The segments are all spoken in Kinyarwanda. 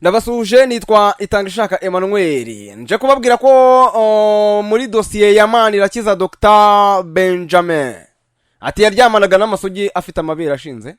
Ndabasuje nitwa Itangishaka Emmanuel. Nje kubabwira ko muri dosiye ya Manirakiza Dr Benjamin ati yaryamanaga n'amasugi afite amabere ashinze.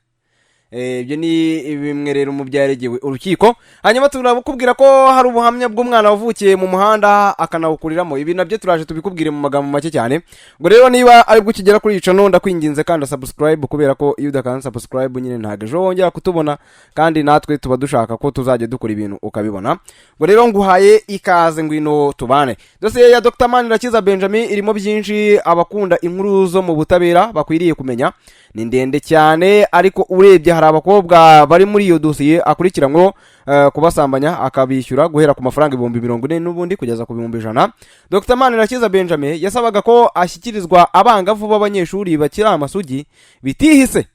Ibyo ni bimwe rero mu byaregewe urukiko. Hanyuma turabukubwira ko hari ubuhamya bw'umwana wavukiye mu muhanda akanawukuriramo. Ibi nabyo turaje tubikubwire mu magambo make cyane. Ngo rero niba ari bwo kigera kuri ico no ndakwinginze kandi subscribe kubera ko iyo udakanze subscribe nyine ntagejo wongera kutubona kandi natwe tuba dushaka ko tuzajya dukora ibintu ukabibona. Ngo rero nguhaye ikaze ngwino tubane. Dosiye ya Dr Manirakiza Benjamin irimo byinshi abakunda inkuru zo mu butabera bakwiriye kumenya. Ni ndende cyane ariko urebye hari abakobwa bari muri iyo dosiye akurikiranwe kubasambanya akabishyura guhera ku mafaranga 40 n'ubundi kugeza ku 100. Dr Manirakiza Benjamin yasabaga ko ashyikirizwa abangavu b'abanyeshuri bakira amasugi bitihise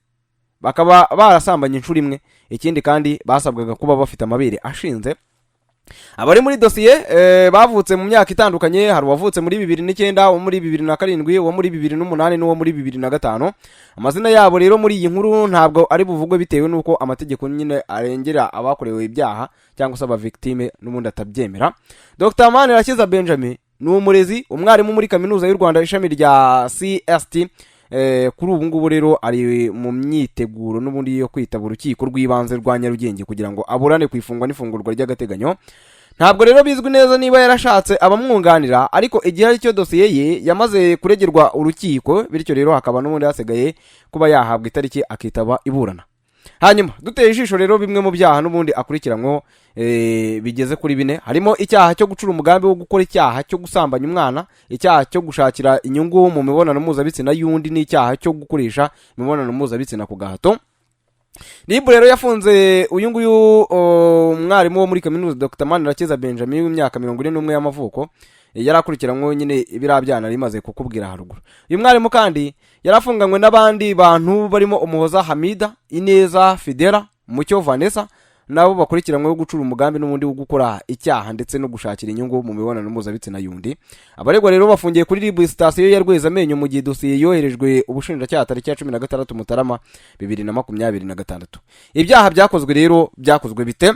bakaba barasambanye inshuro imwe. Ikindi kandi basabwaga kuba bafite amabere ashinze. Abari muri dosiye bavutse mu myaka itandukanye. Hari wavutse muri 2009, wo muri 2007, wo muri 2008 n'uwo muri 2005. Amazina yabo rero muri iyi nkuru ntabwo ari buvugwe bitewe nuko amategeko nyine arengera abakorewe ibyaha cyangwa se aba victime n'ubundi atabyemera. Dr Manirakiza Benjamin ni umurezi, umwarimu muri kaminuza y'u Rwanda ishami rya CST. Kuri ubu ngubu rero ari mu myiteguro n'ubundi yo kwitaba urukiko rw'ibanze rwa Nyarugenge kugira ngo aburane kwifungwa n'ifungurwa ry'agateganyo. Ntabwo rero bizwi neza niba yarashatse abamwunganira, ariko igihe ari cyo dosiye ye yamaze kuregerwa urukiko, bityo rero hakaba n'ubundi hasigaye kuba yahabwa itariki akitaba iburana. Hanyuma duteye ijisho rero bimwe mu byaha n'ubundi akurikiranwe bigeze kuri 4. Harimo icyaha cyo gucura umugambi wo gukora icyaha cyo gusambanya umwana, icyaha cyo gushakira inyungu mu mibonano mpuzabitsina y'undi, n'icyaha cyo gukoresha imibonano mpuzabitsina ku gahato. Libu rero yafunze uyu nguyu umwarimu wo muri kaminuza Dr Manirakiza Benjamin w'imyaka 41 y'amavuko. Yarakurikiranwe nyine ibirabyana rimaze kukubwira haruguru. Uyu mwarimu kandi yarafunganywe n'abandi bantu barimo Umuhoza Hamida, Ineza Fidela, Mucyo Vanessa, nabo bakurikiranwe gucura umugambi n'ubundi wo gukora icyaha ndetse no gushakira inyungu mu mibonano mpuzabitsina y'undi. Abaregwa rero bafungiye kuri Libu station ya Rwezamenyo mu gihe dosiye yoherejwe ubushinjacyaha tariki ya 16 Mutarama 2026. Ibyaha byakozwe rero byakozwe bite?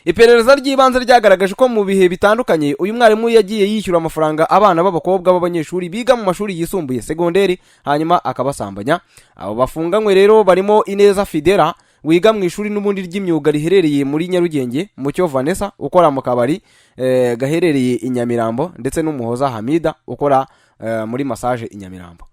Iperereza ry'ibanze ryagaragaje ko mu bihe bitandukanye uyu mwarimu yagiye yishyura amafaranga abana b'abakobwa b'abanyeshuri biga mu mashuri yisumbuye segonderi, hanyuma akabasambanya. Abo bafunganywe rero barimo Ineza Fidela wiga mu ishuri n'ubundi ry'imyuga riherereye muri Nyarugenge, Mucyo Vanessa ukora mu kabari gaherereye i Nyamirambo, ndetse n'Umuhoza Hamida ukora muri massage i Nyamirambo.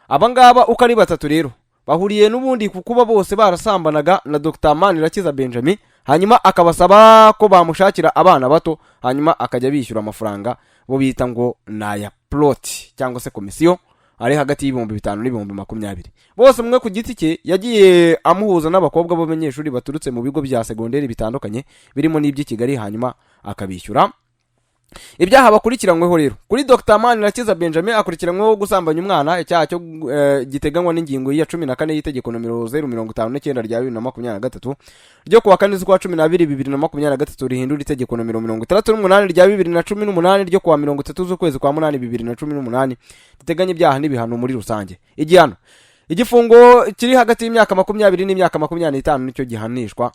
Abangaba uko ari batatu rero bahuriye n'ubundi kukuba bose barasambanaga na Dr Manirakiza Benjamin, hanyuma akabasaba ko bamushakira abana bato, hanyuma akajya bishyura amafaranga bo bita ngo naya plot cyangwa se komisiyo ari hagati y'5,000 n'20,020. Bose mwe ku giti cye yagiye amuhuza n'abakobwa b'abanyeshuri baturutse mu bigo bya segonderi bitandukanye birimo n'iby'i Kigali, hanyuma akabishyura. Ibyaha bakurikiranyweho rero kuri Dr Manirakiza Benjamin akurikiranyweho gusambanya umwana, icyaha cyo giteganywa n'ingingo ya 14 y'itegeko nomero 059 rya 2023 ryo kuwa 4 z'ukwa 12 2023 rihindura itegeko nomero 38 rya 2018 ryo kuwa 30 z'ukwezi kwa 8 2018 riteganya ibyaha n'ibihano muri rusange. Igihano igifungo kiri hagati y'imyaka 20 n'imyaka 25 nicyo gihanishwa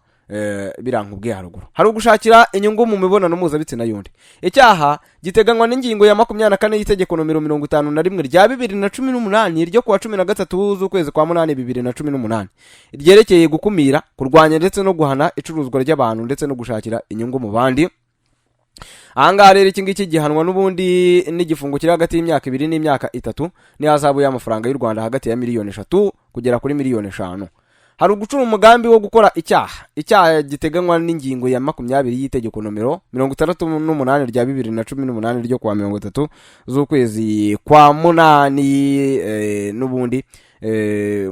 birankubwe haruguru. Hari ugushakira inyungu mu mibonano mpuzabitsina y'undi. Icyaha giteganywa n'ingingo ya 24 y'itegeko nomero 51 rya 2018 ryo kuwa 13 z'ukwezi kwa 8 2018 ryerekeye gukumira, kurwanya ndetse no guhana icuruzwa ry'abantu ndetse no gushakira inyungu mu bandi. Ahangaha rero iki ngiki gihanwa n'ubundi n'igifungo kiri hagati y'imyaka 2 n'imyaka 3 n'ihazabu y'amafaranga y'u Rwanda hagati ya 3,000,000 kugera kuri 5,000,000. Hari ugucura umugambi wo gukora icyaha giteganywa n'ingingo ya 20 y'itegeko nomero 68 rya 2018 ryo kuwa 30 z'ukwezi kwa 8 n'ubundi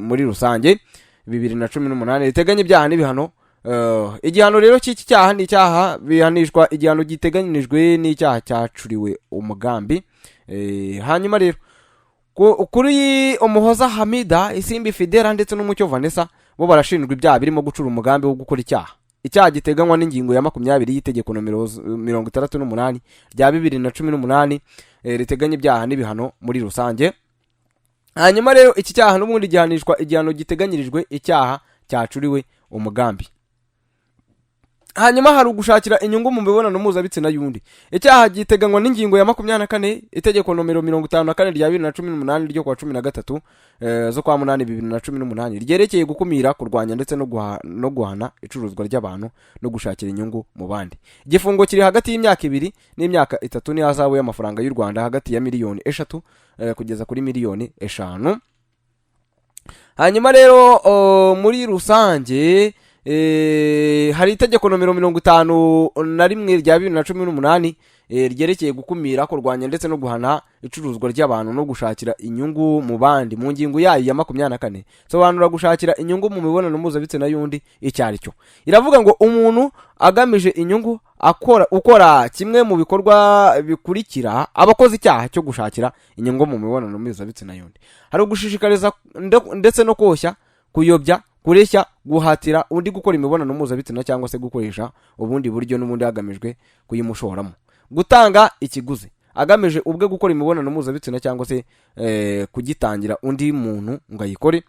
muri rusange 2018 riteganya ibyaha n'ibihano. Igihano rero cy'iki cyaha ni icyaha bihanishwa igihano giteganyijwe n'icyaha cyacuriwe umugambi. Hanyuma rero kuri Umuhoza Hamida, Isimbi Fidela ndetse n'Umucyo Vanessa bo barashinjwa ibyaha birimo gucura umugambi wo gukora icyaha giteganywa n'ingingo ya 20 y'itegeko nomero 68 rya 2018 riteganya ibyaha n'ibihano muri rusange. Hanyuma rero iki cyaha n'ubundi gihanishwa igihano giteganyirijwe icyaha cyacuriwe umugambi. hanyuma hari ugushakira inyungu mu mibonano mpuzabitsina y'undi. Icyaha giteganywa n'ingingo ya 24 itegeko nomero 54 rya 2018 ryo kwa 13 zo kwa 8/2018 ryerekeye gukumira, kurwanya ndetse no guhana icuruzwa ry'abantu no gushakira inyungu mu bandi. Igifungo kiri hagati y'imyaka 2 n'imyaka 3 n'ihazabu y'amafaranga y'u Rwanda hagati ya miliyoni 3 kugeza kuri miliyoni 5. Hanyuma rero muri rusange hari itegeko nomero 51 rya 2018 ryerekeye gukumira, kurwanya ndetse no guhana icuruzwa ry'abantu no gushakira inyungu mu bandi. Mu ngingo yayo ya 24 sobanura gushakira inyungu mu mibonano mpuzabitsina y'undi icyari cyo. Iravuga ngo umuntu agamije inyungu ukora kimwe mu bikorwa bikurikira abakoze icyaha cyo gushakira inyungu mu mibonano mpuzabitsina y'undi. Hari ugushishikariza ndetse no koshya, kuyobya, kureshya, guhatira undi gukora imibonano mpuzabitsina cyangwa se gukoresha ubundi buryo n'ubundi hagamijwe kuyimushoramo. Gutanga ikiguzi agamije ubwe gukora imibonano mpuzabitsina cyangwa se kugitangira undi muntu ngo ayikore.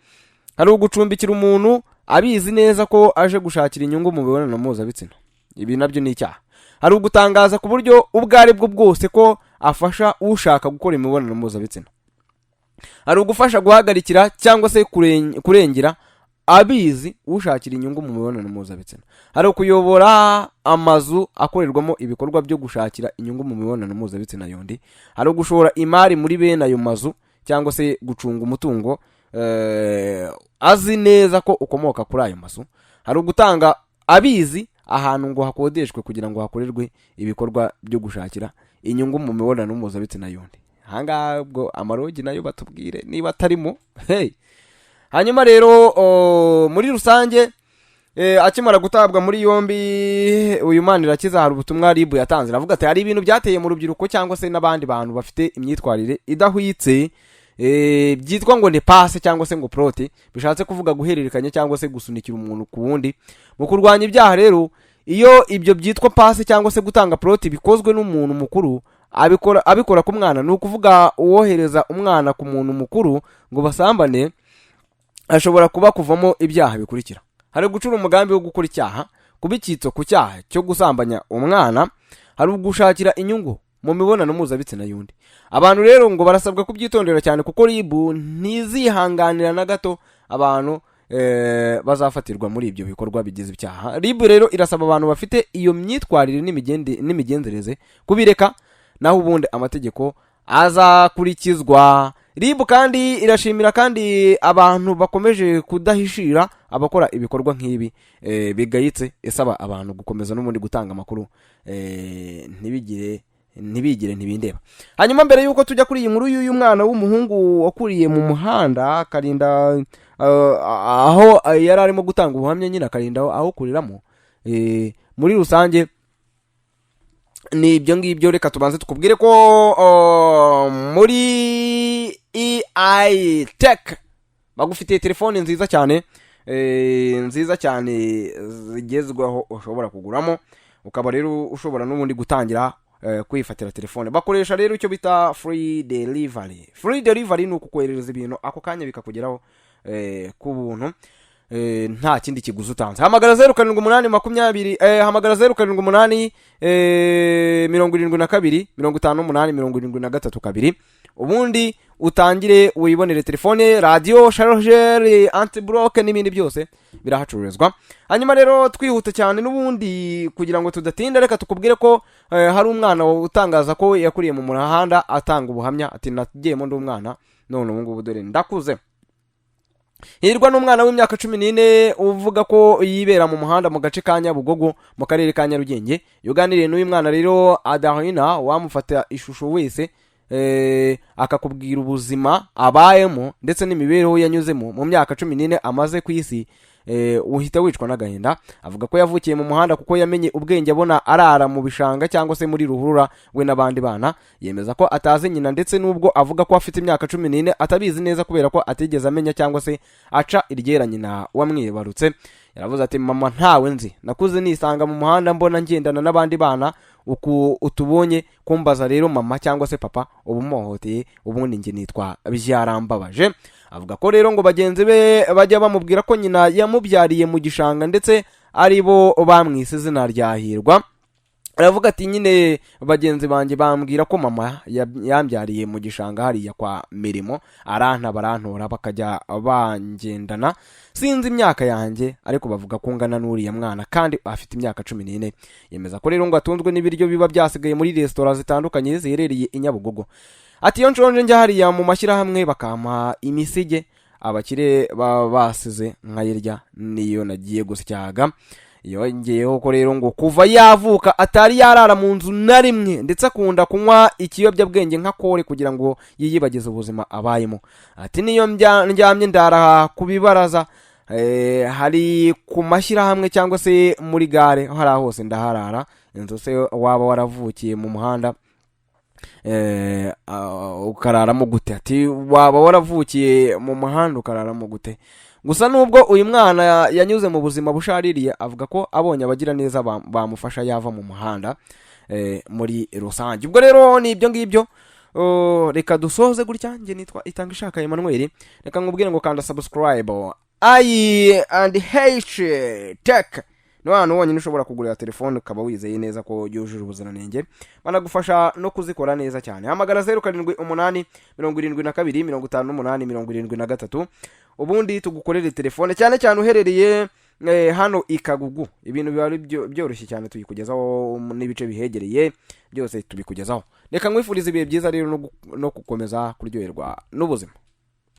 Hari ugucumbikira umuntu abizi neza ko aje gushakira inyungu mu mibonano mpuzabitsina, ibi nabyo ni icyaha. Hari ugutangaza ku buryo ubwo ari bwo bwose ko afasha ushaka gukora imibonano mpuzabitsina. Hari ugufasha guhagarikira cyangwa se kurengera abizi ushakira inyungu mu mibonano mpuzabitsina. Hari ukuyobora amazu akorerwamo ibikorwa byo gushakira inyungu mu mibonano mpuzabitsina y'undi. Hari ugushora imari muri bene ayo mazu cyangwa se gucunga umutungo azi neza ko ukomoka kuri ayo mazu. Hari ugutanga abizi ahantu ngo hakodeshwe kugira ngo hakorerwe ibikorwa byo gushakira inyungu mu mibonano mpuzabitsina y'undi. Hanga bwo amarogi nayo batubwire niba atarimo. Hanyuma rero muri rusange akimara gutabwa muri yombi uyu Manirakiza hari ubutumwa RIB yatanze. Aravuga ati hari ibintu byateye mu rubyiruko cyangwa se n'abandi bantu bafite imyitwarire idahwitse byitwa ngo ne passe cyangwa se ngo prote, bishatse kuvuga guhererekanya cyangwa se gusunikira umuntu ku wundi. Mu kurwanya ibyaha rero, iyo ibyo byitwa passe cyangwa se gutanga prote bikozwe n'umuntu mukuru abikora ku mwana, ni ukuvuga uwohereza umwana ku muntu mukuru ngo basambane, ashobora kuba kuvamo ibyaha bikurikira. Hari gucura umugambi wo gukora icyaha, kuba icyitso ku cyaha cyo gusambanya umwana. Hari ugushakira inyungu mu mibonano mpuzabitsina y'undi. Abantu rero ngo barasabwa kubyitondera cyane kuko RIB ntizihanganira na gato abantu bazafatirwa muri ibyo bikorwa bigize icyaha. RIB rero irasaba abantu bafite iyo myitwarire n'imigenzereze kubireka, naho ubundi amategeko azakurikizwa. RIB kandi irashimira kandi abantu bakomeje kudahishira abakora ibikorwa nk'ibi bigayitse, isaba abantu gukomeza n'ubundi gutanga amakuru ntibindeba. Hanyuma mbere yuko tujya kuri iyi nkuru y'uyu mwana w'umuhungu wakuriye mu muhanda akarinda aho yari arimo gutanga ubuhamya nyine akarinda aho kuriramo, muri rusange ni ibyo ngibyo. Reka tubanze tukubwire ko muri EI Tech bagufitiye telefone nziza cyane zigezweho ushobora kuguramo, ukaba rero ushobora n'ubundi gutangira kwifatira telefone. Bakoresha rero icyo bita free delivery. Free delivery ni ukukoherereza ibintu ako kanya bikakugeraho ku buntu, nta kindi kiguzi utanze. Hamagara 0780 hamagara 0780 72 58 ubundi utangire uyibonere telefone, radio, charger, anti-block n'ibindi byose birahacururizwa. Hanyuma rero twihuta cyane n'ubundi kugira ngo tudatinda, reka tukubwire ko hari umwana utangaza ko yakuriye mu muhanda atanga ubuhamya ati nagiyemo ndi umwana none ubu ngubu dore ndakuze. Hirwa n'umwana w'imyaka 14 uvuga ko yibera mu muhanda mu gace ka Nyabugogo mu karere ka Nyarugenge. Yuganiriye n'uyu mwana rero Adarina wamufata ishusho wese akakubwira ubuzima abayemo ndetse n'imibereho yanyuzemo mu myaka 14 amaze ku isi, uhita wicwa n'agahinda. Avuga ko yavukiye mu muhanda kuko yamenye ubwenge abona arara mu bishanga cyangwa se muri ruhurura we n'abandi bana. Yemeza ko atazi nyina ndetse n'ubwo avuga ko afite imyaka 14 atabizi neza kubera ko atigeze amenya cyangwa se aca iryera nyina wamwibarutse. Yaravuze ati mama ntawe nzi, nakuze nisanga mu muhanda mbona ngendana n'abandi bana uku utubonye kumbaza rero mama cyangwa se papa ubumuhoteye ubundi nge nitwa byarambabaje. Avuga ko rero ngo bagenzi be bajya bamubwira ko nyina yamubyariye mu gishanga ndetse ari bo bamwise izina rya Hirwa. Aravuga ati nyine bagenzi banjye bambwira ko mama yambyariye mu gishanga hariya kwa Mirimo, barantora bakajya bangendana, sinzi imyaka yanjye ariko bavuga ko ngana n'uriya mwana kandi afite imyaka 14. Yemeza ko rero ngo atunzwe n'ibiryo biba byasigaye muri restaurant zitandukanye ziherereye i Nyabugogo. Ati iyo nshonje njya hariya mu mashyirahamwe bakampa imisige abakire basize nkayirya, niyo nagiye gusyaga. Yongeyeho ko rero ngo kuva yavuka atari yarara mu nzu na rimwe, ndetse akunda kunywa ikiyobyabwenge nka kore kugira ngo yiyibagize ubuzima abayemo. Ati niyo ndyamye ndara ku bibaraza hari ku mashyirahamwe cyangwa se muri gare, hari hose ndaharara. Inzu se waba waravukiye mu muhanda ukararamo gute? Ati waba waravukiye mu muhanda ukararamo gute? Gusa nubwo uyu mwana yanyuze mu buzima bushaririye, avuga ko abonye abagira neza bamufasha yava mu muhanda muri rusange. Ubwo rero ni ibyo ngibyo, reka dusoze gutya. Nge nitwa Itangishaka Emmanuel, reka nkubwire ngo kanda subscribe. I&H Tech no hano wonyine ushobora kugurira telefone ukaba wizeye neza ko yujuje ubuziranenge, banagufasha no kuzikora neza cyane. Hamagara 0788 72 58 73 ubundi tugukorere telefone, cyane cyane uherereye hano ikagugu. Ibintu biba byoroshye cyane, tuyikugezaho n'ibice bihegereye byose tubikugezaho. Reka nkwifurize ibihe byiza rero no gukomeza kuryoherwa n'ubuzima.